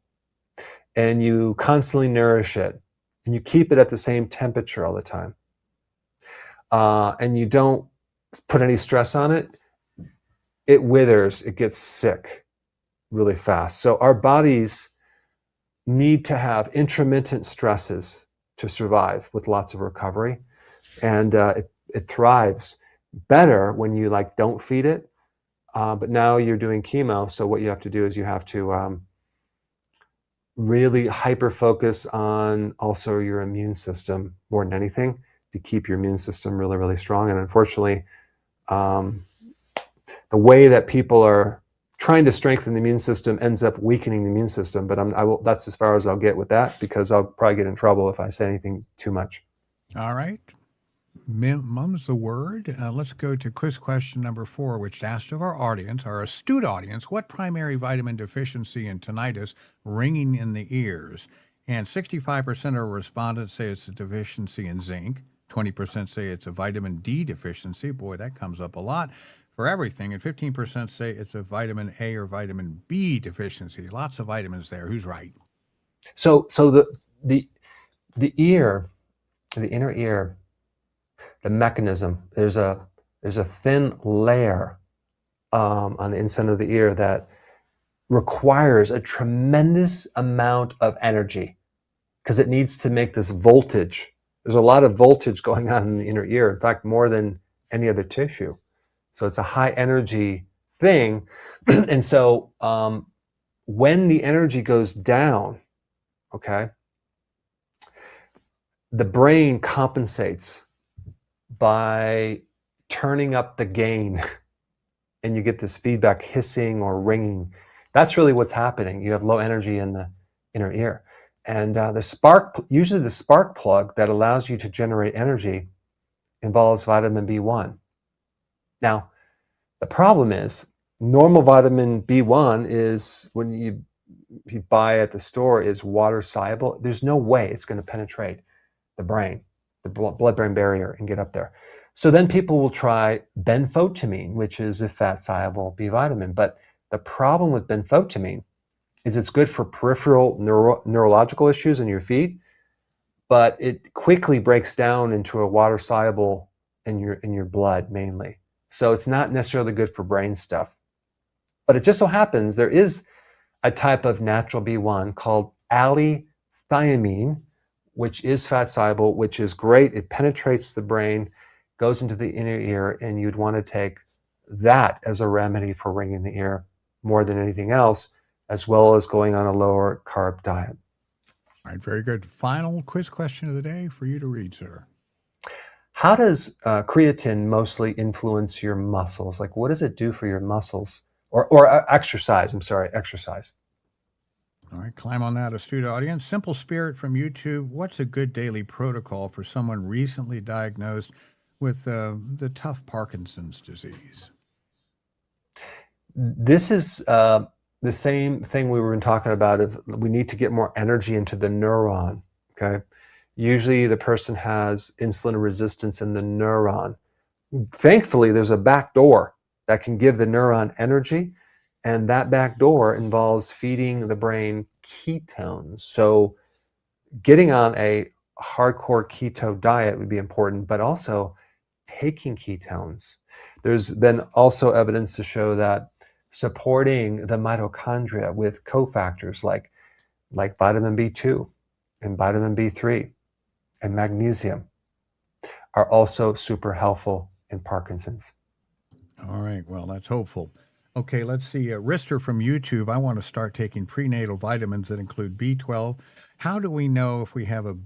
and you constantly nourish it and you keep it at the same temperature all the time and you don't put any stress on it, it withers, it gets sick really fast. So our bodies need to have intermittent stresses to survive with lots of recovery. And it thrives better when you don't feed it. But now you're doing chemo. So what you have to do is you have to really hyper focus on also your immune system more than anything to keep your immune system really, really strong. And unfortunately, the way that people are trying to strengthen the immune system ends up weakening the immune system. But that's as far as I'll get with that, because I'll probably get in trouble if I say anything too much. All right. Mum's the word. Let's go to quiz question number 4, which asked of our audience, our astute audience, what primary vitamin deficiency and tinnitus ringing in the ears? And 65% of respondents say it's a deficiency in zinc. 20% say it's a vitamin D deficiency. Boy, that comes up a lot for everything. And 15% say it's a vitamin A or vitamin B deficiency. Lots of vitamins there. Who's right? So the ear, the inner ear, the mechanism, there's a thin layer on the inside of the ear that requires a tremendous amount of energy because it needs to make this voltage. There's a lot of voltage going on in the inner ear, in fact, more than any other tissue. So it's a high energy thing. And so when the energy goes down, okay, the brain compensates by turning up the gain, and you get this feedback hissing or ringing. That's really what's happening. You have low energy in the inner ear. And usually the spark plug that allows you to generate energy involves vitamin B1. Now, the problem is normal vitamin B1 is, when you buy at the store, is water soluble. There's no way it's going to penetrate the brain, the blood-brain barrier, and get up there. So then people will try benfotiamine, which is a fat-soluble B vitamin. But the problem with benfotiamine is it's good for peripheral neurological issues in your feet, but it quickly breaks down into a water-soluble in your blood mainly. So it's not necessarily good for brain stuff. But it just so happens there is a type of natural B1 called allithiamine, which is fat-soluble, which is great. It penetrates the brain, goes into the inner ear, and you'd want to take that as a remedy for ringing the ear more than anything else, as well as going on a lower carb diet. All right, very good. Final quiz question of the day for you to read, sir. How does creatine mostly influence your muscles? Like, what does it do for your muscles? Or exercise, exercise. All right, climb on that, astute audience. Simple Spirit from YouTube. What's a good daily protocol for someone recently diagnosed with the tough Parkinson's disease? This is the same thing we were talking about. If we need to get more energy into the neuron, okay? Usually the person has insulin resistance in the neuron. Thankfully, there's a back door that can give the neuron energy, and that back door involves feeding the brain ketones. So getting on a hardcore keto diet would be important, but also taking ketones. There's been also evidence to show that supporting the mitochondria with cofactors like vitamin B2 and vitamin B3 and magnesium are also super helpful in Parkinson's. All right, well, that's hopeful. Okay, let's see. Rister from YouTube. I want to start taking prenatal vitamins that include B12. How do we know if we have a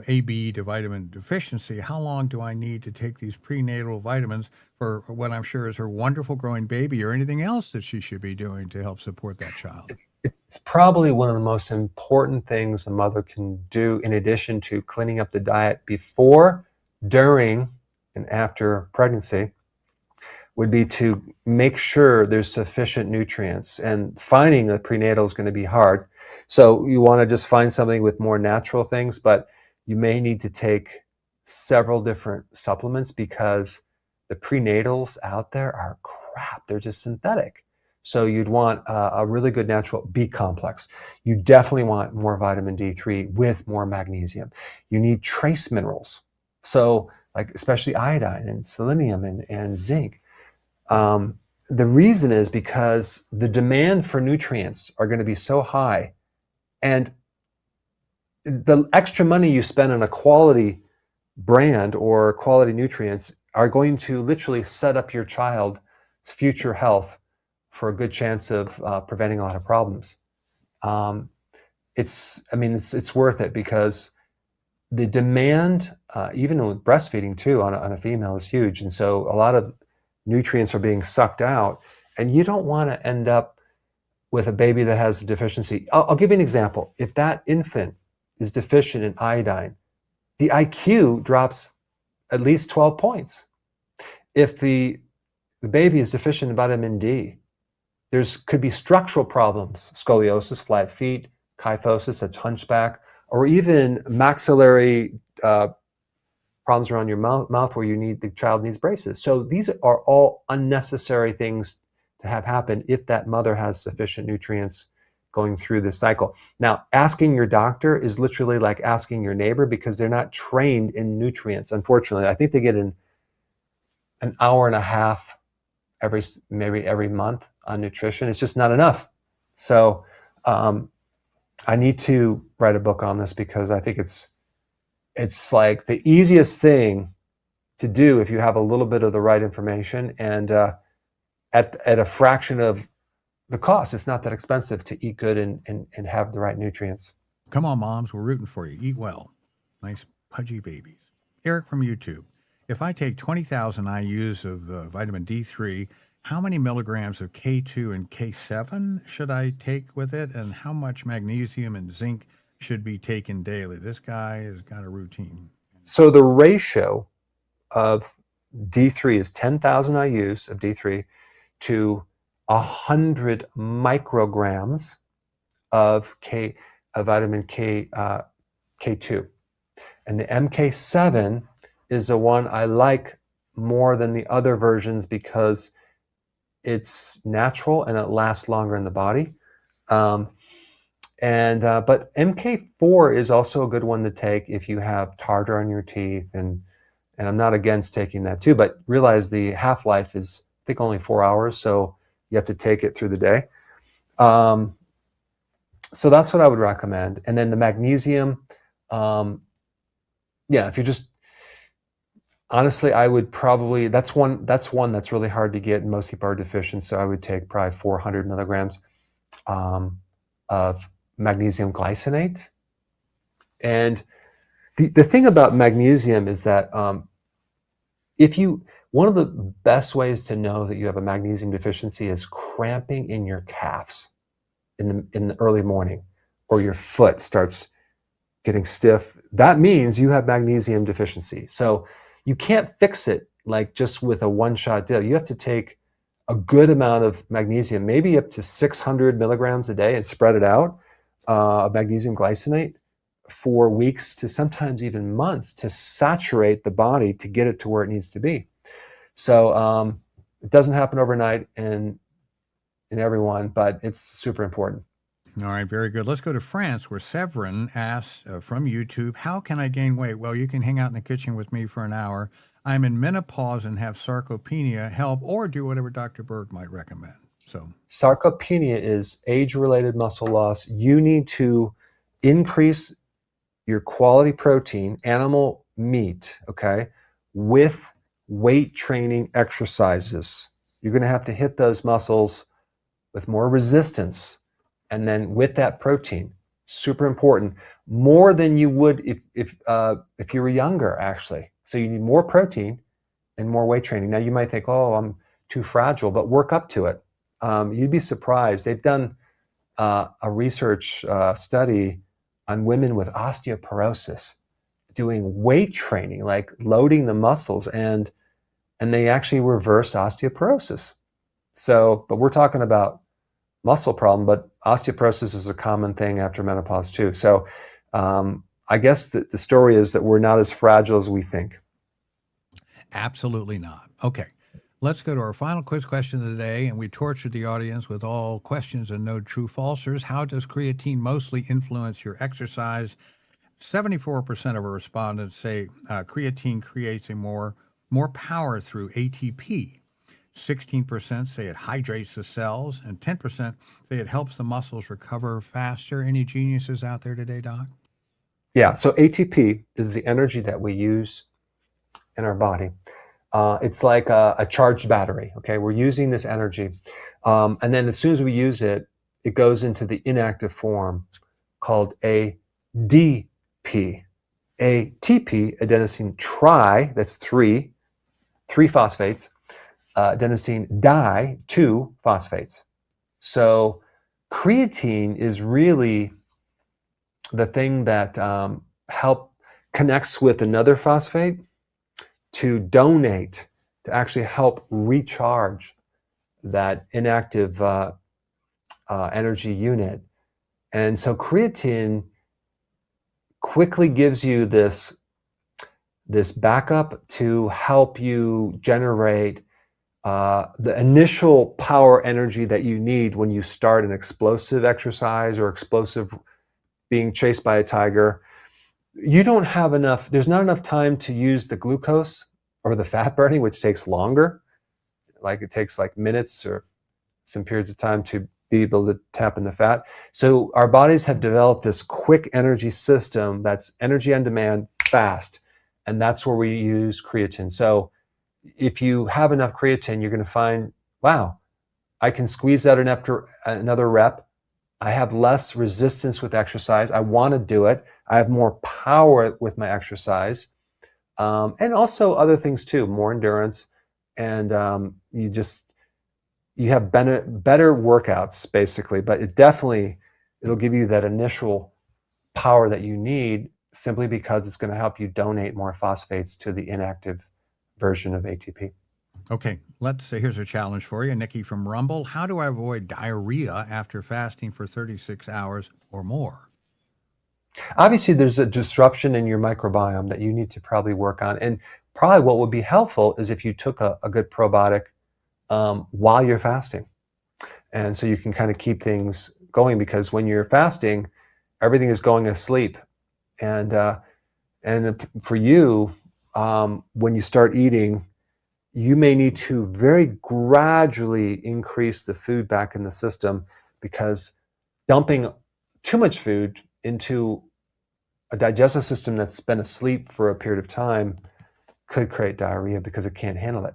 AB to vitamin deficiency? How long do I need to take these prenatal vitamins for what I'm sure is her wonderful growing baby, or anything else that she should be doing to help support that child? It's probably one of the most important things a mother can do, in addition to cleaning up the diet before, during, and after pregnancy, would be to make sure there's sufficient nutrients. And finding the prenatal is going to be hard. So you want to just find something with more natural things, but you may need to take several different supplements because the prenatals out there are crap. They're just synthetic. So you'd want a really good natural B complex. You definitely want more vitamin D3 with more magnesium. You need trace minerals. So like especially iodine and selenium and zinc. The reason is because the demand for nutrients are going to be so high, and the extra money you spend on a quality brand or quality nutrients are going to literally set up your child's future health for a good chance of preventing a lot of problems. It's worth it because the demand, even with breastfeeding too, on a female is huge. And so a lot of nutrients are being sucked out, and you don't want to end up with a baby that has a deficiency. I'll give you an example. If that infant is deficient in iodine, the IQ drops at least 12 points. If the baby is deficient in vitamin D, could be structural problems, scoliosis, flat feet, kyphosis, a hunchback, or even maxillary problems around your mouth where the child needs braces. So these are all unnecessary things to have happen if that mother has sufficient nutrients going through this cycle. Now, asking your doctor is literally like asking your neighbor because they're not trained in nutrients. Unfortunately, I think they get an hour and a half maybe every month on nutrition. It's just not enough. So I need to write a book on this because I think it's like the easiest thing to do if you have a little bit of the right information and at a fraction of the cost. It's not that expensive to eat good and have the right nutrients. Come on, moms, we're rooting for you. Eat well. Nice pudgy babies. Eric from YouTube. If I take 20,000 IUs of vitamin D3, how many milligrams of K2 and K7 should I take with it? And how much magnesium and zinc should be taken daily? This guy has got a routine. So the ratio of D3 is 10,000 IUs of D3 to 100 micrograms of vitamin K2. And the MK7 is the one I like more than the other versions because it's natural and it lasts longer in the body. But MK4 is also a good one to take if you have tartar on your teeth, and I'm not against taking that too, but realize the half-life is, I think, only 4 hours, so you have to take it through the day. So that's what I would recommend. And then the magnesium, if you're just, honestly, I would probably, that's one that's really hard to get and most people are deficient, so I would take probably 400 milligrams of magnesium glycinate. And the thing about magnesium is that one of the best ways to know that you have a magnesium deficiency is cramping in your calves in the early morning, or your foot starts getting stiff. That means you have magnesium deficiency. So you can't fix it like just with a one-shot deal. You have to take a good amount of magnesium, maybe up to 600 milligrams a day, and spread it out of magnesium glycinate for weeks to sometimes even months to saturate the body to get it to where it needs to be. So it doesn't happen overnight in everyone, but it's super important. All right, very good. Let's go to France, where Severin asks from YouTube, how can I gain weight? Well, you can hang out in the kitchen with me for an hour. I'm in menopause and have sarcopenia. Help, or do whatever Dr. Berg might recommend. So sarcopenia is age-related muscle loss. You need to increase your quality protein, animal meat, okay, with weight training exercises. You're going to have to hit those muscles with more resistance, and then with that protein, super important, more than you would if you were younger, actually. So you need more protein and more weight training. Now you might think, oh, I'm too fragile, but work up to it. You'd be surprised. They've done a research study on women with osteoporosis doing weight training, like loading the muscles, and they actually reverse osteoporosis. So, but we're talking about muscle problem, but osteoporosis is a common thing after menopause too. So I guess the story is that we're not as fragile as we think. Absolutely not. Okay, let's go to our final quiz question of the day, and we tortured the audience with all questions and no true falsers. How does creatine mostly influence your exercise? 74% of our respondents say creatine creates more power through ATP. 16% say it hydrates the cells, and 10% say it helps the muscles recover faster. Any geniuses out there today, Doc? Yeah, so ATP is the energy that we use in our body. It's like a charged battery, okay? We're using this energy, and then as soon as we use it, it goes into the inactive form called ADP. ATP, adenosine tri, that's three phosphates, adenosine di, 2 phosphates. So creatine is really the thing that connects with another phosphate to donate, to actually help recharge that inactive energy unit. And so creatine quickly gives you this backup to help you generate the initial power energy that you need when you start an explosive exercise or explosive being chased by a tiger. You don't have enough, there's not enough time to use the glucose or the fat burning, which takes longer. Like it takes like minutes or some periods of time to be able to tap in the fat. So our bodies have developed this quick energy system that's energy on demand, fast. and that's where we use creatine. So if you have enough creatine, you're going to find, wow, I can squeeze out another rep. I have less resistance with exercise. I want to do it. I have more power with my exercise. And also other things too, more endurance. And you have better workouts basically, but it'll give you that initial power that you need simply because it's going to help you donate more phosphates to the inactive version of ATP. Okay, let's say here's a challenge for you, Nikki from Rumble. How do I avoid diarrhea after fasting for 36 hours or more? Obviously, there's a disruption in your microbiome that you need to probably work on. And probably what would be helpful is if you took a good probiotic while you're fasting. And so you can kind of keep things going, because when you're fasting, everything is going asleep. And for you, when you start eating, you may need to very gradually increase the food back in the system, because dumping too much food into a digestive system that's been asleep for a period of time could create diarrhea because it can't handle it.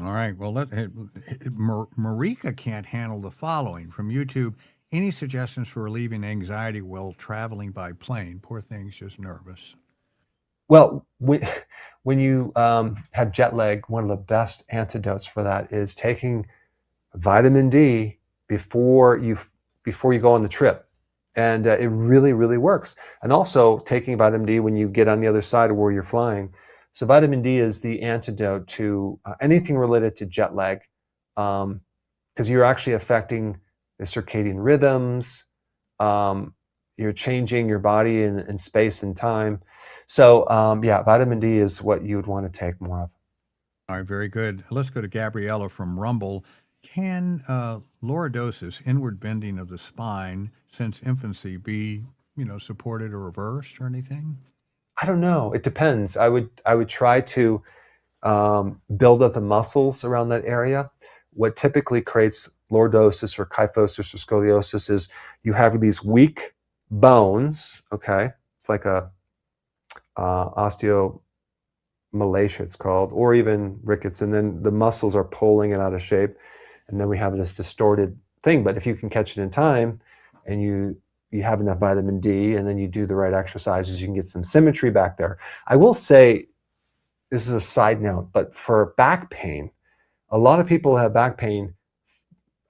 All right. Well, Marika can't handle the following from YouTube. Any suggestions for relieving anxiety while traveling by plane? Poor thing's just nervous. Well, when you have jet lag, one of the best antidotes for that is taking vitamin D before you go on the trip. And it really, really works. And also taking vitamin D when you get on the other side of where you're flying. So vitamin D is the antidote to anything related to jet lag, because you're actually affecting the circadian rhythms. You're changing your body in space and time. So vitamin D is what you would want to take more of. All right, very good. Let's go to Gabriella from Rumble. Can lordosis, inward bending of the spine since infancy, be supported or reversed or anything? I don't know. It depends. I would try to build up the muscles around that area. What typically creates lordosis or kyphosis or scoliosis is you have these weak bones. Okay, it's like a osteomalacia, it's called, or even rickets, and then the muscles are pulling it out of shape, and then we have this distorted thing. But if you can catch it in time, and you have enough vitamin D, and then you do the right exercises, you can get some symmetry back there. I will say, this is a side note, but for back pain, a lot of people who have back pain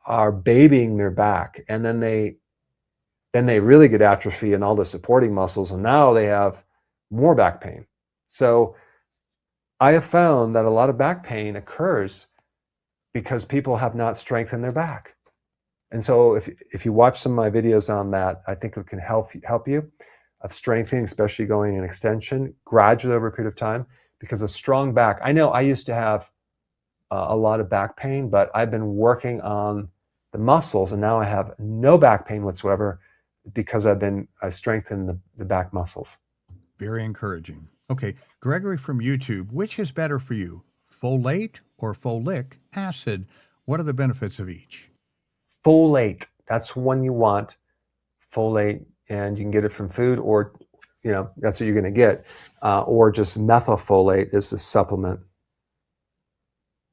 are babying their back, and then they really get atrophy in all the supporting muscles, and now they have more back pain. So I have found that a lot of back pain occurs because people have not strengthened their back. And so if you watch some of my videos on that, I think it can help you of strengthening, especially going in extension gradually over a period of time, because a strong back, I know I used to have a lot of back pain, but I've been working on the muscles, and now I have no back pain whatsoever because I've strengthened the back muscles. Very encouraging. Okay, Gregory from YouTube, which is better for you, folate or folic acid? What are the benefits of each? Folate, that's one you want. Folate, and you can get it from food, or that's what you're going to get, or just methylfolate is a supplement.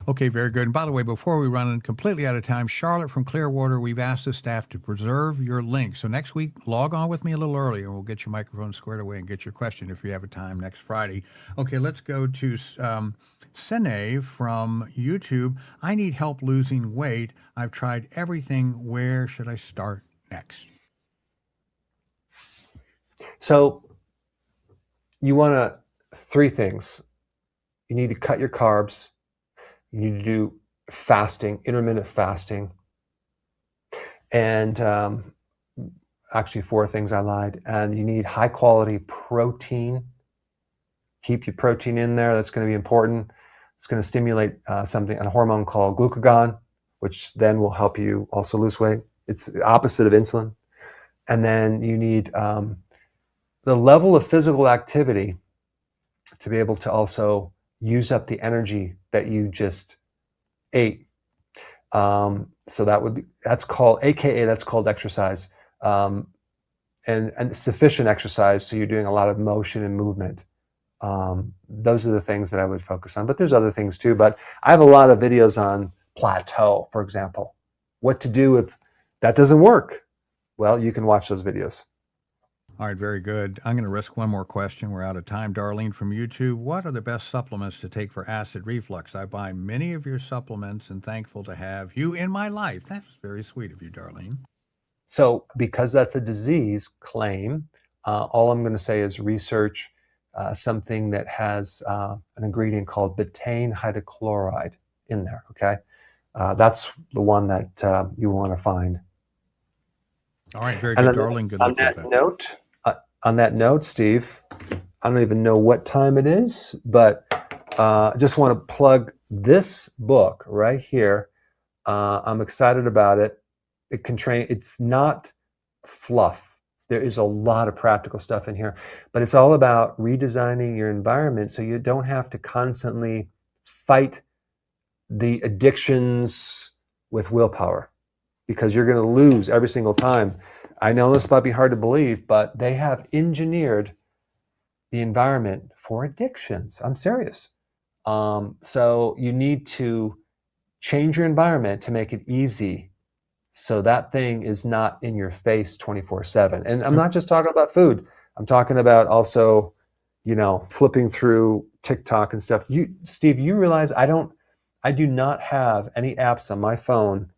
Okay, very good. And by the way, before we run completely out of time, Charlotte from Clearwater, we've asked the staff to preserve your link. So next week, log on with me a little earlier, and we'll get your microphone squared away and get your question if you have a time next Friday. Okay, let's go to Sene from YouTube. I need help losing weight. I've tried everything. Where should I start next? So you want three things. You need to cut your carbs. You need to do fasting, intermittent fasting. And actually, four things, I lied. And you need high quality protein. Keep your protein in there. That's going to be important. It's going to stimulate a hormone called glucagon, which then will help you also lose weight. It's the opposite of insulin. And then you need the level of physical activity to be able to also use up the energy that you just ate. So that's called exercise, and sufficient exercise. So you're doing a lot of motion and movement. Those are the things that I would focus on, but there's other things too. But I have a lot of videos on plateau, for example. What to do if that doesn't work? Well, you can watch those videos. All right, very good. I'm going to risk one more question. We're out of time. Darlene from YouTube, what are the best supplements to take for acid reflux? I buy many of your supplements and thankful to have you in my life. That was very sweet of you, Darlene. So because that's a disease claim, all I'm going to say is research something that has an ingredient called betaine hydrochloride in there, okay? That's the one that you want to find. All right, very And good, Darlene. Good luck with that. On that note, Steve, I don't even know what time it is, but I just want to plug this book right here. I'm excited about it. It's not fluff. There is a lot of practical stuff in here, but it's all about redesigning your environment so you don't have to constantly fight the addictions with willpower, because you're going to lose every single time. I know this might be hard to believe, but they have engineered the environment for addictions. I'm serious. So you need to change your environment to make it easy, so that thing is not in your face 24/7. And I'm not just talking about food. I'm talking about also, flipping through TikTok and stuff. Steve, you realize I do not have any apps on my phone,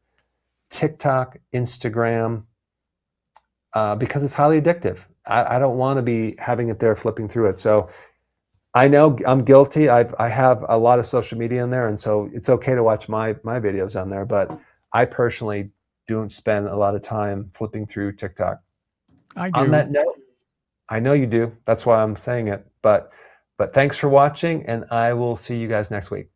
TikTok, Instagram, because it's highly addictive. I don't want to be having it there, flipping through it. So I know I'm guilty. I have a lot of social media in there, and so it's okay to watch my videos on there. But I personally don't spend a lot of time flipping through TikTok. I do. On that note, I know you do. That's why I'm saying it. But thanks for watching, and I will see you guys next week.